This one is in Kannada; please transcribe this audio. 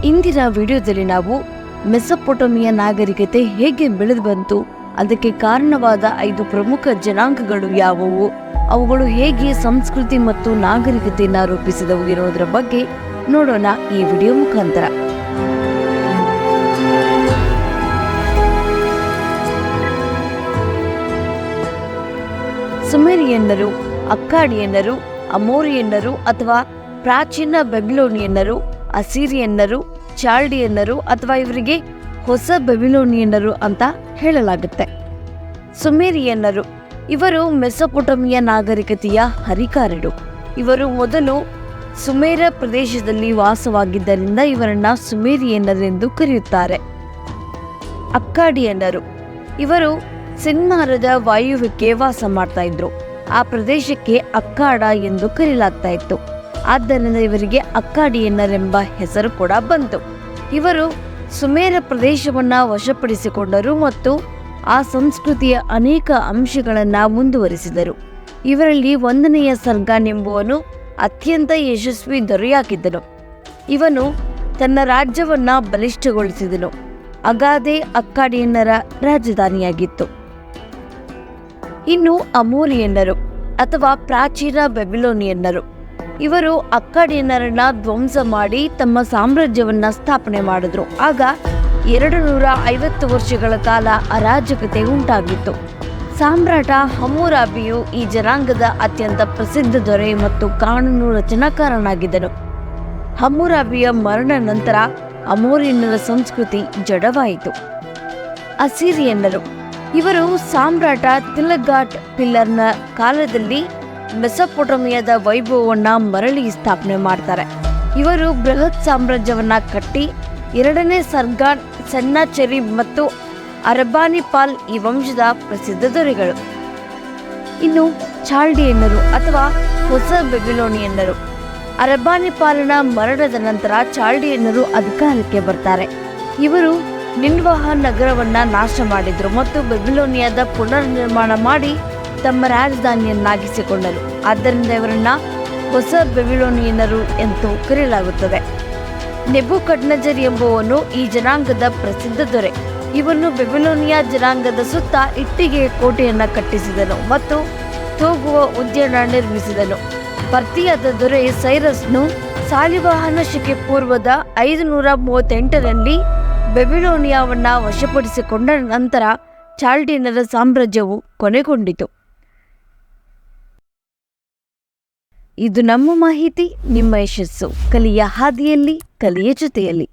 ಇಂದಿನ ವಿಡಿಯೋದಲ್ಲಿ ನಾವು ಮೆಸೊಪೊಟೇಮಿಯಾ ನಾಗರಿಕತೆ ಹೇಗೆ ಬೆಳೆದು ಬಂತು, ಅದಕ್ಕೆ ಕಾರಣವಾದ 5 ಪ್ರಮುಖ ಜನಾಂಗಗಳು ಯಾವುವು, ಅವುಗಳು ಹೇಗೆ ಸಂಸ್ಕೃತಿ ಮತ್ತು ನಾಗರಿಕತೆಯನ್ನು ರೂಪಿಸಿದವು ಎನ್ನುವುದರ ಬಗ್ಗೆ ನೋಡೋಣ ಈ ವಿಡಿಯೋ ಮುಖಾಂತರ. ಸುಮೇರಿಯನ್ನರು, ಅಕ್ಕಾಡಿಯನ್ನರು, ಅಮೋರಿಯನ್ನರು ಅಥವಾ ಪ್ರಾಚೀನ ಬೆಬಿಲೋನಿಯನ್ನರು, ಅಸಿರಿಯನ್ನರು, ಚಾಲ್ಡಿಯನ್ನರು ಅಥವಾ ಇವರಿಗೆ ಹೊಸ ಬೆಬಿಲೋನಿಯನ್ನರು ಅಂತ ಹೇಳಲಾಗುತ್ತೆ. ಸುಮೇರಿಯನ್ನರು ಇವರು ಮೆಸೊಪೊಟೇಮಿಯಾ ನಾಗರಿಕತೆಯ ಹರಿಕಾರರು. ಇವರು ಮೊದಲು ಸುಮೇರ ಪ್ರದೇಶದಲ್ಲಿ ವಾಸವಾಗಿದ್ದರಿಂದ ಇವರನ್ನ ಸುಮೇರಿಯನ್ನರೆಂದು ಕರೆಯುತ್ತಾರೆ. ಅಕ್ಕಾಡಿಯನ್ನರು ಇವರು ಸಿನ್ಮಾರದ ವಾಯುವ್ಯಕ್ಕೆ ವಾಸ ಮಾಡ್ತಾ ಇದ್ರು. ಆ ಪ್ರದೇಶಕ್ಕೆ ಅಕ್ಕಾಡ ಎಂದು ಕರೆಯಲಾಗ್ತಾ ಇತ್ತು. ಆದ್ದರಿಂದ ಇವರಿಗೆ ಅಕ್ಕಾಡಿಯನ್ನರೆಂಬ ಹೆಸರು ಕೂಡ ಬಂತು. ಇವರು ಸುಮೇರ ಪ್ರದೇಶವನ್ನ ವಶಪಡಿಸಿಕೊಂಡರು ಮತ್ತು ಆ ಸಂಸ್ಕೃತಿಯ ಅನೇಕ ಅಂಶಗಳನ್ನು ಮುಂದುವರಿಸಿದರು. ಇವರಲ್ಲಿ 1ನೆಯ ಸರ್ಗಾನ್ ಎಂಬುವನು ಅತ್ಯಂತ ಯಶಸ್ವಿ ದೊರೆಯಾಗಿದ್ದನು. ಇವನು ತನ್ನ ರಾಜ್ಯವನ್ನ ಬಲಿಷ್ಠಗೊಳಿಸಿದನು. ಅಗಾದೆ ಅಕ್ಕಾಡಿಯನ್ನರ ರಾಜಧಾನಿಯಾಗಿತ್ತು. ಇನ್ನು ಅಮೋರಿಯನ್ನರು ಅಥವಾ ಪ್ರಾಚೀನ ಬೆಬಿಲೋನಿಯನ್ನರು ಇವರು ಅಕ್ಕಾಡಿಯನ್ನರನ್ನ ಧ್ವಂಸ ಮಾಡಿ ತಮ್ಮ ಸಾಮ್ರಾಜ್ಯವನ್ನ ಸ್ಥಾಪನೆ ಮಾಡಿದ್ರು. ಆಗ 250 ವರ್ಷಗಳ ಕಾಲ ಅರಾಜಕತೆ ಉಂಟಾಗಿತ್ತು. ಸಾಮ್ರಾಟ ಹಮ್ಮುರಾಬಿಯು ಈ ಜನಾಂಗದ ಅತ್ಯಂತ ಪ್ರಸಿದ್ಧ ದೊರೆ ಮತ್ತು ಕಾನೂನು ರಚನಾಕಾರನಾಗಿದ್ದನು. ಹಮ್ಮುರಾಬಿಯ ಮರಣ ನಂತರ ಅಮೋರಿಯನ್ನರ ಸಂಸ್ಕೃತಿ ಜಡವಾಯಿತು. ಅಸಿರಿಯನ್ನರು ಇವರು ಸಾಮ್ರಾಟ ತಿಲಗಾಟ್ ಪಿಲ್ಲರ್ನ ಕಾಲದಲ್ಲಿ ಮೆಸೊಪೊಟೇಮಿಯಾದ ವೈಭವವನ್ನ ಮರಳಿ ಸ್ಥಾಪನೆ ಮಾಡ್ತಾರೆ. ಇವರು ಬೃಹತ್ ಸಾಮ್ರಾಜ್ಯವನ್ನ ಕಟ್ಟಿ 2ನೇ ಸರ್ಗಾನ್, ಸೆನ್ನಾಚೆರಿಬ್ ಮತ್ತು ಅರಬಾನಿಪಾಲ್ ಈ ವಂಶದ ಪ್ರಸಿದ್ಧ ದೊರೆಗಳು. ಇನ್ನು ಚಾಲ್ಡಿಯನ್ನರು ಅಥವಾ ಹೊಸ ಬೆಬಿಲೋನಿಯನ್ನರು ಅರಬಾನಿಪಾಲನ ಮರಣದ ನಂತರ ಚಾಲ್ಡಿಯನ್ನರು ಅಧಿಕಾರಕ್ಕೆ ಬರ್ತಾರೆ. ಇವರು ನಿನ್ವಹ ನಗರವನ್ನ ನಾಶ ಮಾಡಿದ್ರು ಮತ್ತು ಬೆಬಿಲೋನಿಯಾದ ಪುನರ್ ನಿರ್ಮಾಣ ಮಾಡಿ ತಮ್ಮ ರಾಜಧಾನಿಯನ್ನಾಗಿಸಿಕೊಂಡರು. ಆದ್ದರಿಂದ ಇವರನ್ನ ಹೊಸ ಬೆಬಿಲೋನಿಯನ್ನರು ಎಂದು ಕರೆಯಲಾಗುತ್ತದೆ. ನೆಬೂಕಡ್ನೆಜರ್ ಎಂಬುವನು ಈ ಜನಾಂಗದ ಪ್ರಸಿದ್ಧ ದೊರೆ. ಇವನು ಬೆಬಿಲೋನಿಯಾ ಜನಾಂಗದ ಸುತ್ತ ಇಟ್ಟಿಗೆಯ ಕೋಟೆಯನ್ನ ಕಟ್ಟಿಸಿದನು ಮತ್ತು ತೂಗುವ ಉದ್ಯಾನ ನಿರ್ಮಿಸಿದನು. ಪರ್ತಿಯಾದ ದೊರೆ ಸೈರಸ್ನು ಸಾಲಿವಾಹನ ಶಕೆ ಪೂರ್ವದ 538ರಲ್ಲಿ ಬೆಬಿಲೋನಿಯಾವನ್ನ ವಶಪಡಿಸಿಕೊಂಡ ನಂತರ ಚಾಲ್ಡಿಯನ್ನರ ಸಾಮ್ರಾಜ್ಯವು ಕೊನೆಗೊಂಡಿತು. ಇದು ನಮ್ಮ ಮಾಹಿತಿ, ನಿಮ್ಮ ಯಶಸ್ಸು. ಕಲಿಯ ಹಾದಿಯಲ್ಲಿ, ಕಲಿಯ ಜೊತೆಯಲ್ಲಿ.